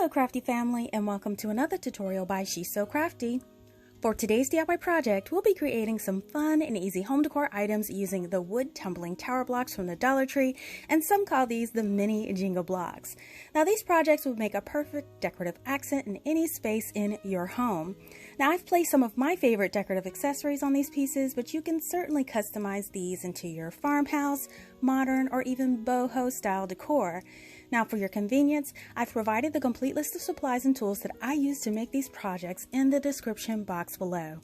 Hello CraftDee Family, and welcome to another tutorial by She's So Crafty. For today's DIY project, we'll be creating some fun and easy home decor items using the wood tumbling tower blocks from the Dollar Tree, and some call these the mini Jenga blocks. Now these projects would make a perfect decorative accent in any space in your home. Now I've placed some of my favorite decorative accessories on these pieces, but you can certainly customize these into your farmhouse, modern, or even boho style decor. Now for your convenience, I've provided the complete list of supplies and tools that I use to make these projects in the description box below.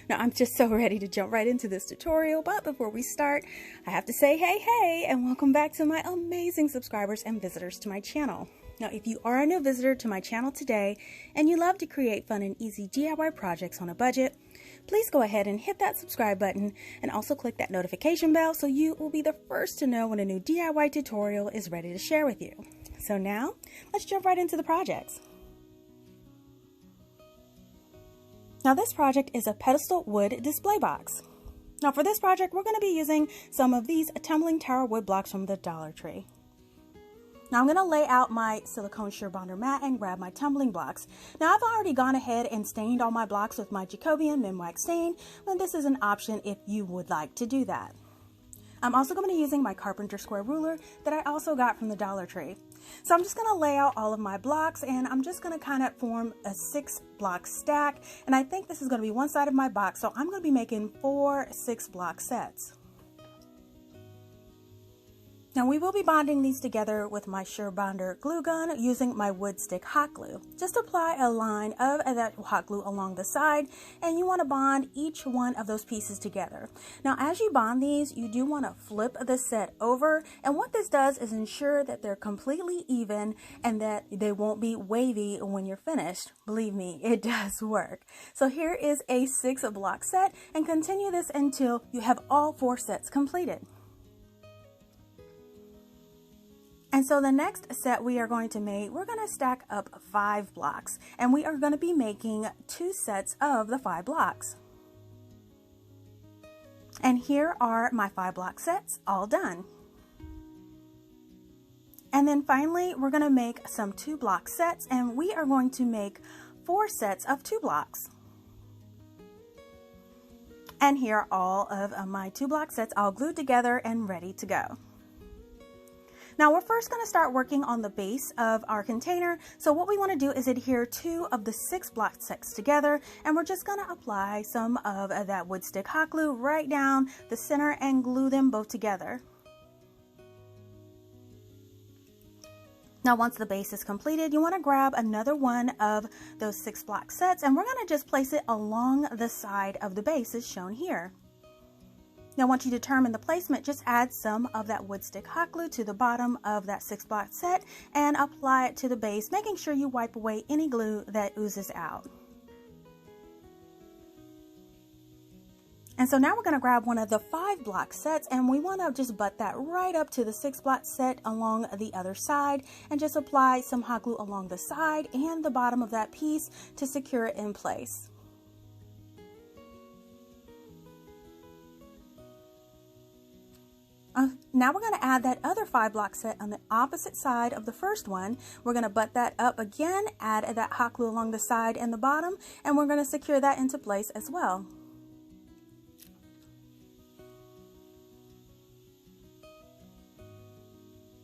Now I'm just so ready to jump right into this tutorial, but before we start, I have to say hey, and welcome back to my amazing subscribers and visitors to my channel. Now if you are a new visitor to my channel today and you love to create fun and easy DIY projects on a budget, please go ahead and hit that subscribe button and also click that notification bell so you will be the first to know when a new DIY tutorial is ready to share with you. So now, let's jump right into the projects. Now this project is a pedestal wood display box. Now for this project, we're going to be using some of these tumbling tower wood blocks from the Dollar Tree. Now I'm going to lay out my silicone sheer bonder mat and grab my tumbling blocks. Now I've already gone ahead and stained all my blocks with my Jacobian Minwax stain, but this is an option if you would like to do that. I'm also going to be using my carpenter square ruler that I also got from the Dollar Tree. So I'm just going to lay out all of my blocks, and I'm just going to kind of form a 6-block stack, and I think this is going to be one side of my box, so I'm going to be making 4 6-block sets. Now we will be bonding these together with my Sure Bonder glue gun using my wood stick hot glue. Just apply a line of that hot glue along the side, and you want to bond each one of those pieces together. Now as you bond these, you do want to flip the set over, and what this does is ensure that they're completely even and that they won't be wavy when you're finished. Believe me, it does work. So here is a 6-block set, and continue this until you have all 4 sets completed. And so the next set we are going to make, we're going to stack up 5 blocks, and we are going to be making 2 sets of the 5 blocks. And here are my 5-block sets all done. And then finally, we're going to make some 2-block sets, and we are going to make 4 sets of 2 blocks. And here are all of my 2-block sets all glued together and ready to go. Now we're first going to start working on the base of our container. So what we want to do is adhere 2 of the 6-block sets together, and we're just going to apply some of that wood stick hot glue right down the center and glue them both together. Now once the base is completed, you want to grab another one of those 6-block sets, and we're going to just place it along the side of the base as shown here. Now once you determine the placement, just add some of that wood stick hot glue to the bottom of that 6-block set and apply it to the base, making sure you wipe away any glue that oozes out. And so now we're going to grab one of the 5-block sets, and we want to just butt that right up to the 6-block set along the other side, and just apply some hot glue along the side and the bottom of that piece to secure it in place. Now we're going to add that other 5-block set on the opposite side of the first one. We're going to butt that up again, add that hot glue along the side and the bottom, and we're going to secure that into place as well.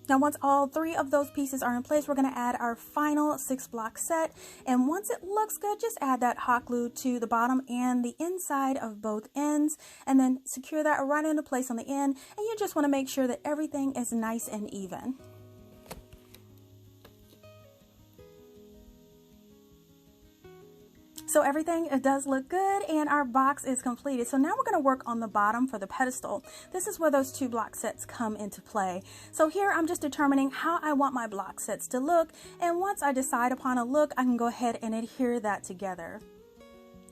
Now once all 3 of those pieces are in place, we're going to add our final 6-block set, and once it looks good, just add that hot glue to the bottom and the inside of both ends, and then secure that right into place on the end, and you just want to make sure that everything is nice and even. So everything does look good, and our box is completed. So now we're going to work on the bottom for the pedestal. This is where those 2-block sets come into play. So here I'm just determining how I want my block sets to look, and once I decide upon a look, I can go ahead and adhere that together.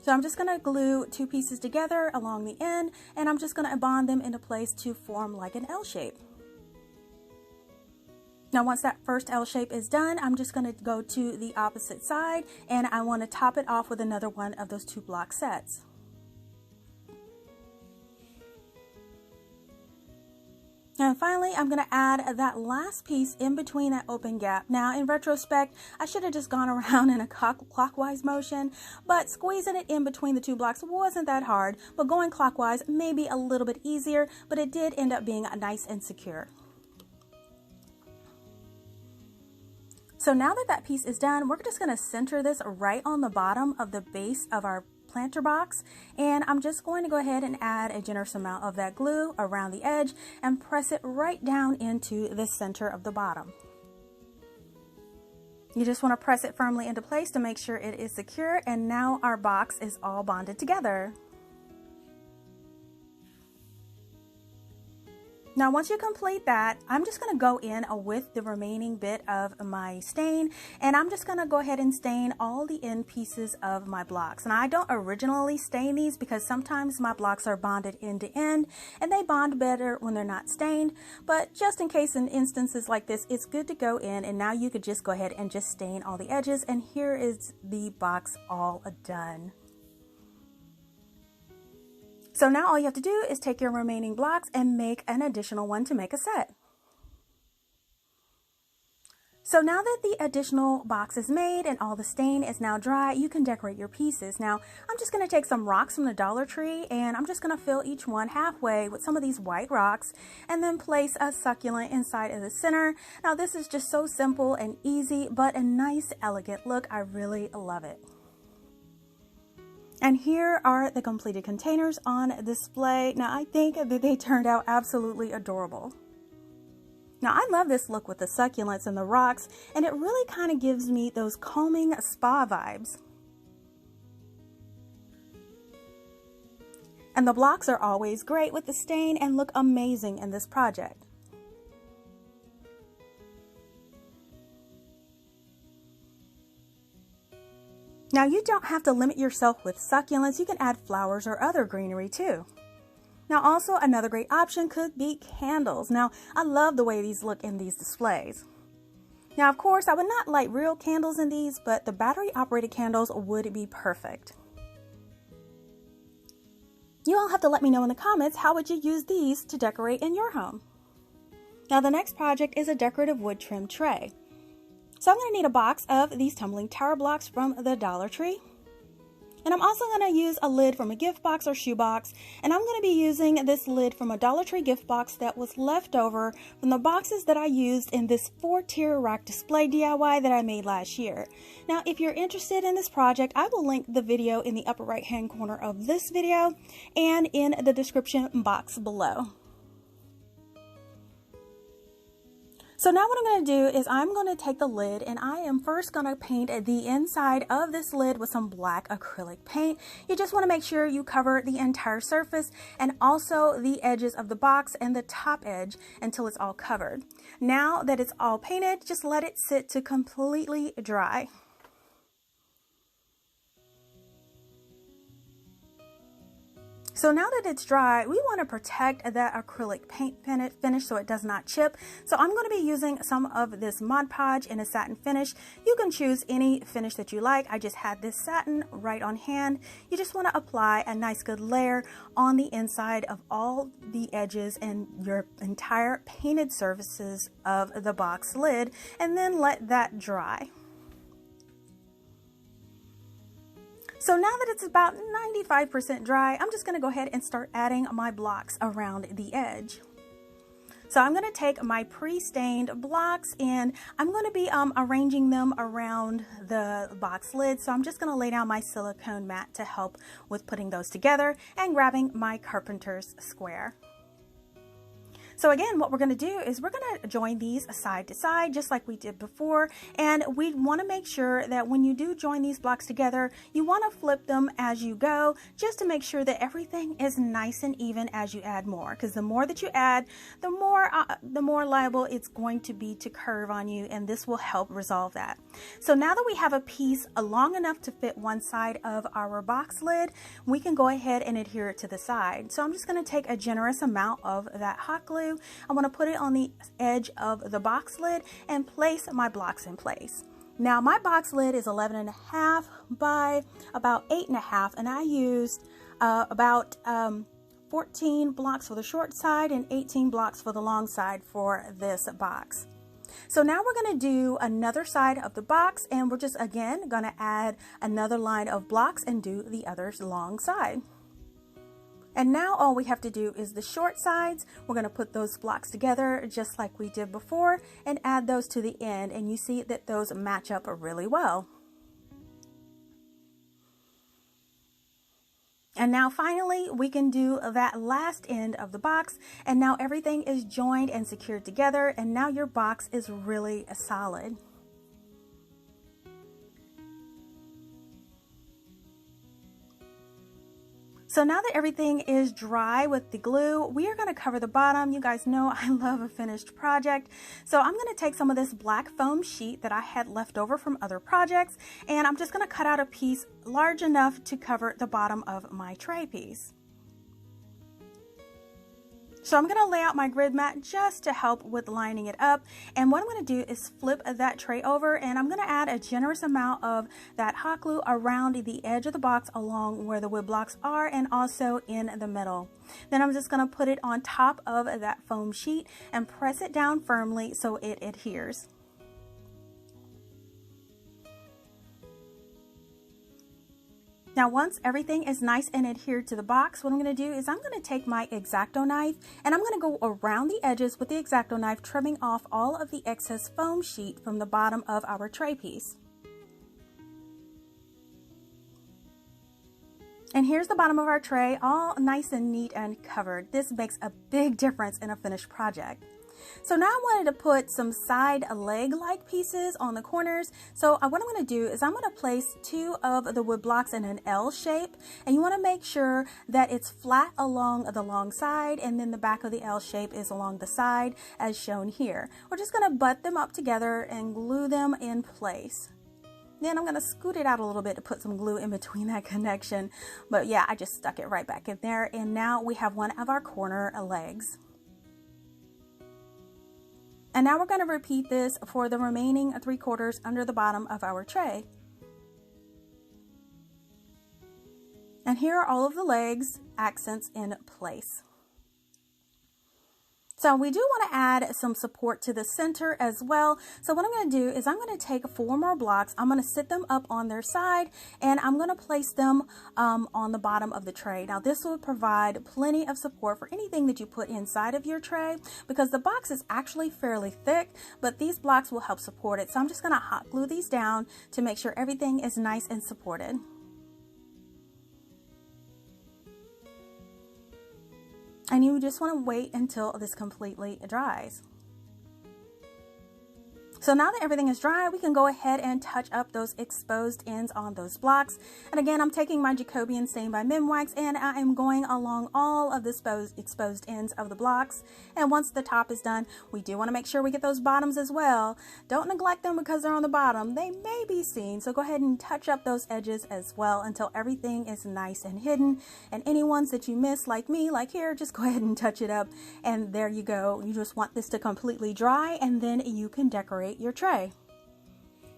So I'm just going to glue 2 pieces together along the end, and I'm just going to bond them into place to form like an L shape. Now once that first L shape is done, I'm just going to go to the opposite side, and I want to top it off with another one of those 2-block sets. And finally, I'm going to add that last piece in between that open gap. Now, in retrospect, I should have just gone around in a clockwise motion, but squeezing it in between the two blocks wasn't that hard, but going clockwise may be a little bit easier, but it did end up being nice and secure. So now that that piece is done, we're just going to center this right on the bottom of the base of our planter box, and I'm just going to go ahead and add a generous amount of that glue around the edge and press it right down into the center of the bottom. You just want to press it firmly into place to make sure it is secure, and now our box is all bonded together. Now, once you complete that, I'm just going to go in with the remaining bit of my stain, and I'm just going to go ahead and stain all the end pieces of my blocks. And I don't originally stain these because sometimes my blocks are bonded end to end, and they bond better when they're not stained. But just in case in instances like this, it's good to go in, and now you could just go ahead and just stain all the edges, and here is the box all done. So now all you have to do is take your remaining blocks and make an additional one to make a set. So now that the additional box is made and all the stain is now dry, you can decorate your pieces. Now, I'm just going to take some rocks from the Dollar Tree, and I'm just going to fill each one halfway with some of these white rocks, and then place a succulent inside of the center. Now, this is just so simple and easy, but a nice, elegant look. I really love it. And here are the completed containers on display. Now, I think that they turned out absolutely adorable. Now, I love this look with the succulents and the rocks, and it really kind of gives me those calming spa vibes. And the blocks are always great with the stain and look amazing in this project. Now, you don't have to limit yourself with succulents. You can add flowers or other greenery too. Now, also another great option could be candles. Now, I love the way these look in these displays. Now, of course, I would not light real candles in these, but the battery operated candles would be perfect. You all have to let me know in the comments, how would you use these to decorate in your home? Now, the next project is a decorative wood trim tray. So I'm going to need a box of these Tumbling Tower Blocks from the Dollar Tree. And I'm also going to use a lid from a gift box or shoebox. And I'm going to be using this lid from a Dollar Tree gift box that was left over from the boxes that I used in this 4-tier rack display DIY that I made last year. Now, if you're interested in this project, I will link the video in the upper right hand corner of this video and in the description box below. So now what I'm going to do is I'm going to take the lid, and I am first going to paint the inside of this lid with some black acrylic paint. You just want to make sure you cover the entire surface and also the edges of the box and the top edge until it's all covered. Now that it's all painted, just let it sit to completely dry. So now that it's dry, we want to protect that acrylic paint finish so it does not chip. So I'm going to be using some of this Mod Podge in a satin finish. You can choose any finish that you like. I just had this satin right on hand. You just want to apply a nice good layer on the inside of all the edges and your entire painted surfaces of the box lid, and then let that dry. So now that it's about 95% dry, I'm just going to go ahead and start adding my blocks around the edge. So I'm going to take my pre-stained blocks, and I'm going to be arranging them around the box lid. So I'm just going to lay down my silicone mat to help with putting those together and grabbing my carpenter's square. So again, what we're going to do is we're going to join these side to side just like we did before, and we want to make sure that when you do join these blocks together, you want to flip them as you go just to make sure that everything is nice and even as you add more, because the more that you add, the more liable it's going to be to curve on you, and this will help resolve that. So now that we have a piece long enough to fit one side of our box lid, we can go ahead and adhere it to the side. So I'm just going to take a generous amount of that hot glue. I want to put it on the edge of the box lid and place my blocks in place. Now my box lid is 11.5 by about 8.5, and I used about 14 blocks for the short side and 18 blocks for the long side for this box. So now we're going to do another side of the box, and we're just again going to add another line of blocks and do the other long side. And now all we have to do is the short sides. We're going to put those blocks together just like we did before and add those to the end, and you see that those match up really well. And now finally we can do that last end of the box, and now everything is joined and secured together, and now your box is really solid. So now that everything is dry with the glue, we are going to cover the bottom. You guys know I love a finished project. So I'm going to take some of this black foam sheet that I had left over from other projects, and I'm just going to cut out a piece large enough to cover the bottom of my tray piece. So I'm going to lay out my grid mat just to help with lining it up, and what I'm going to do is flip that tray over, and I'm going to add a generous amount of that hot glue around the edge of the box along where the wood blocks are and also in the middle. Then I'm just going to put it on top of that foam sheet and press it down firmly so it adheres. Now once everything is nice and adhered to the box, what I'm going to do is I'm going to take my X-Acto knife and I'm going to go around the edges with the X-Acto knife, trimming off all of the excess foam sheet from the bottom of our tray piece. And here's the bottom of our tray, all nice and neat and covered. This makes a big difference in a finished project. So now I wanted to put some side leg-like pieces on the corners. So what I'm going to do is I'm going to place 2 of the wood blocks in an L shape, and you want to make sure that it's flat along the long side, and then the back of the L shape is along the side as shown here. We're just going to butt them up together and glue them in place. Then I'm going to scoot it out a little bit to put some glue in between that connection. But yeah, I just stuck it right back in there, and now we have one of our corner legs. And now we're going to repeat this for the remaining 3/4 under the bottom of our tray. And here are all of the legs, accents in place. So we do want to add some support to the center as well. So what I'm going to do is I'm going to take 4 more blocks. I'm going to sit them up on their side, and I'm going to place them on the bottom of the tray. Now this will provide plenty of support for anything that you put inside of your tray, because the box is actually fairly thick, but these blocks will help support it. So I'm just going to hot glue these down to make sure everything is nice and supported. And you just want to wait until this completely dries. So now that everything is dry, we can go ahead and touch up those exposed ends on those blocks. And again, I'm taking my Jacobian stain by Minwax, and I am going along all of the exposed ends of the blocks. And once the top is done, we do want to make sure we get those bottoms as well. Don't neglect them because they're on the bottom. They may be seen, so go ahead and touch up those edges as well until everything is nice and hidden. And any ones that you miss, like me, like here, just go ahead and touch it up. And there you go. You just want this to completely dry, and then you can decorate your tray.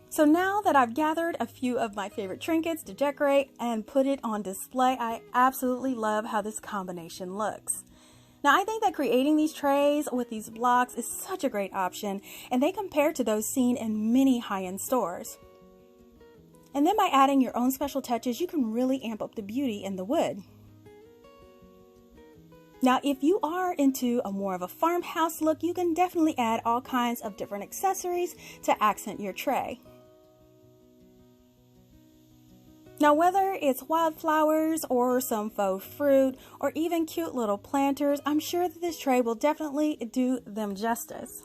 So now that I've gathered a few of my favorite trinkets to decorate and put it on display, I absolutely love how this combination looks. Now I think that creating these trays with these blocks is such a great option, and they compare to those seen in many high-end stores. And then by adding your own special touches, you can really amp up the beauty in the wood. Now, if you are into more of a farmhouse look, you can definitely add all kinds of different accessories to accent your tray. Now, whether it's wildflowers or some faux fruit or even cute little planters, I'm sure that this tray will definitely do them justice.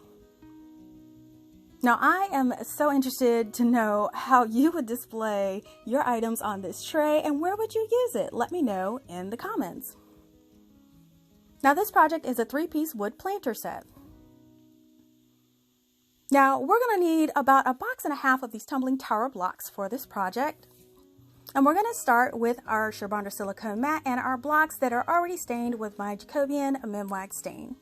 Now, I am so interested to know how you would display your items on this tray, and where would you use it? Let me know in the comments. Now this project is a 3-piece wood planter set. Now we're going to need about 1.5 boxes of these tumbling tower blocks for this project. And we're going to start with our Sherbonder silicone mat and our blocks that are already stained with my Jacobian Minwax stain.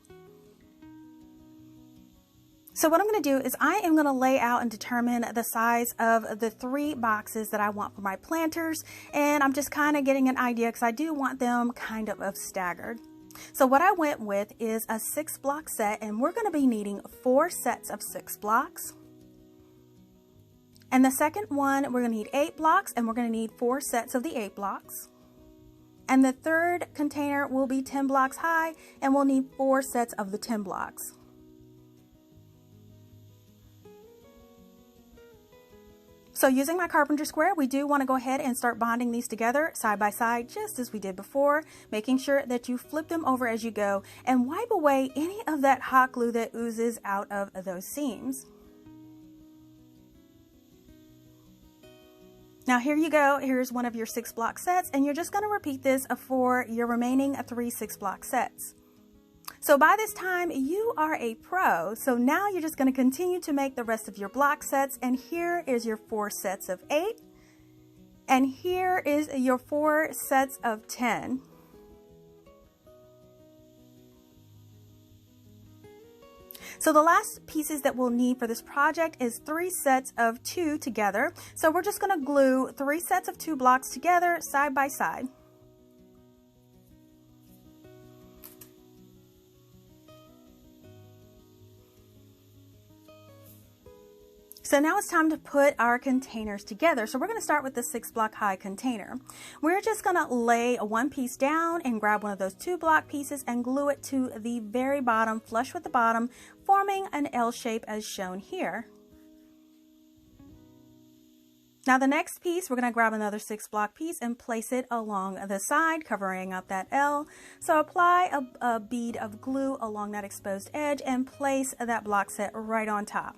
So what I'm going to do is I am going to lay out and determine the size of the 3 boxes that I want for my planters. And I'm just kind of getting an idea because I do want them kind of staggered. So what I went with is a 6-block set, and we're going to be needing 4 sets of 6 blocks. And the second one, we're going to need 8 blocks, and we're going to need 4 sets of the 8 blocks. And the third container will be 10 blocks high, and we'll need 4 sets of the 10 blocks. So using my carpenter square, we do want to go ahead and start bonding these together side by side, just as we did before, making sure that you flip them over as you go and wipe away any of that hot glue that oozes out of those seams. Now here you go, here's one of your 6-block sets, and you're just going to repeat this for your remaining 3 6-block sets. So by this time, you are a pro. So now you're just going to continue to make the rest of your block sets. And here is your 4 sets of 8. And here is your 4 sets of 10. So the last pieces that we'll need for this project is 3 sets of 2 together. So we're just going to glue 3 sets of 2 blocks together side by side. So now it's time to put our containers together. So we're going to start with the 6-block high container. We're just going to lay one piece down and grab one of those 2-block pieces and glue it to the very bottom, flush with the bottom, forming an L shape as shown here. Now the next piece, we're going to grab another 6-block piece and place it along the side, covering up that L. So apply a bead of glue along that exposed edge and place that block set right on top.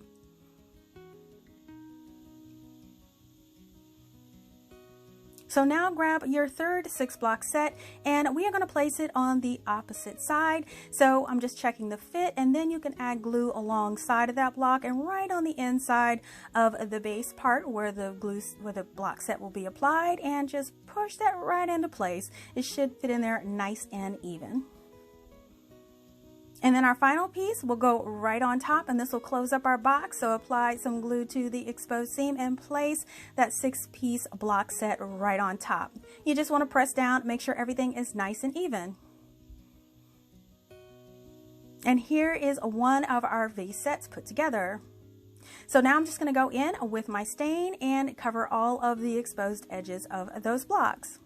So now grab your third 6-block set, and we are going to place it on the opposite side. So I'm just checking the fit, and then you can add glue alongside of that block and right on the inside of the base part where the block set will be applied, and just push that right into place. It should fit in there nice and even. And then our final piece will go right on top, and this will close up our box. So apply some glue to the exposed seam and place that 6-piece block set right on top. You just want to press down, make sure everything is nice and even. And here is one of our V sets put together. So now I'm just going to go in with my stain and cover all of the exposed edges of those blocks.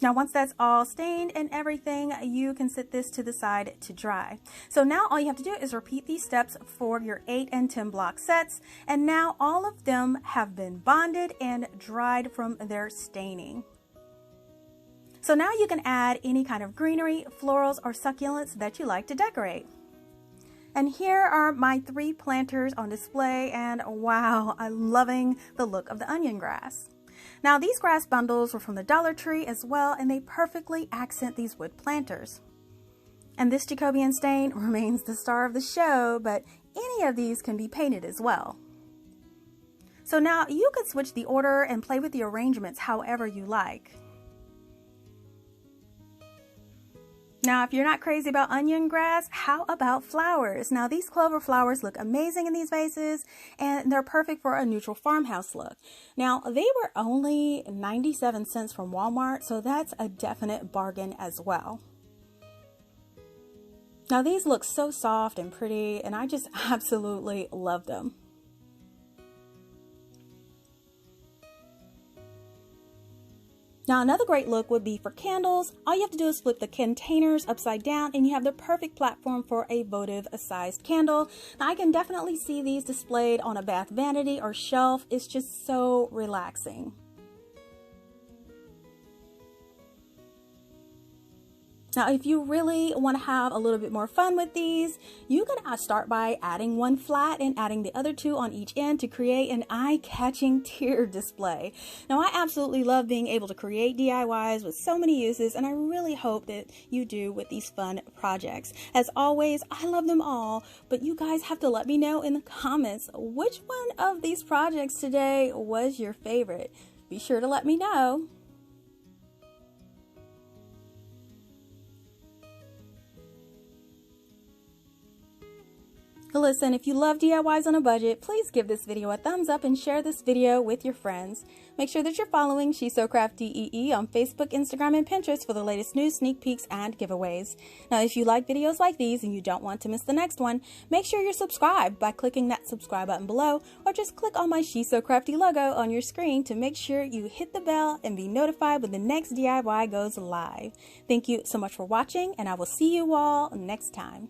Now once that's all stained and everything, you can set this to the side to dry. So now all you have to do is repeat these steps for your 8 and 10 block sets, and now all of them have been bonded and dried from their staining. So now you can add any kind of greenery, florals, or succulents that you like to decorate. And here are my 3 planters on display, and wow, I'm loving the look of the onion grass. Now these grass bundles were from the Dollar Tree as well, and they perfectly accent these wood planters. And this Jacobian stain remains the star of the show, but any of these can be painted as well. So now you could switch the order and play with the arrangements however you like. Now, if you're not crazy about onion grass, how about flowers? Now, these clover flowers look amazing in these vases, and they're perfect for a neutral farmhouse look. Now, they were only 97 cents from Walmart, so that's a definite bargain as well. Now, these look so soft and pretty, and I just absolutely love them. Now another great look would be for candles. All you have to do is flip the containers upside down and you have the perfect platform for a votive sized candle. Now I can definitely see these displayed on a bath vanity or shelf. It's just so relaxing. Now, if you really want to have a little bit more fun with these, you can start by adding one flat and adding the other 2 on each end to create an eye-catching tier display. Now, I absolutely love being able to create DIYs with so many uses, and I really hope that you do with these fun projects. As always, I love them all, but you guys have to let me know in the comments which one of these projects today was your favorite. Be sure to let me know. Listen, if you love DIYs on a budget, please give this video a thumbs up and share this video with your friends. Make sure that you're following She's So Crafty EE on Facebook, Instagram, and Pinterest for the latest news, sneak peeks, and giveaways. Now, if you like videos like these and you don't want to miss the next one, make sure you're subscribed by clicking that subscribe button below, or just click on my She's So Crafty logo on your screen to make sure you hit the bell and be notified when the next DIY goes live. Thank you so much for watching, and I will see you all next time.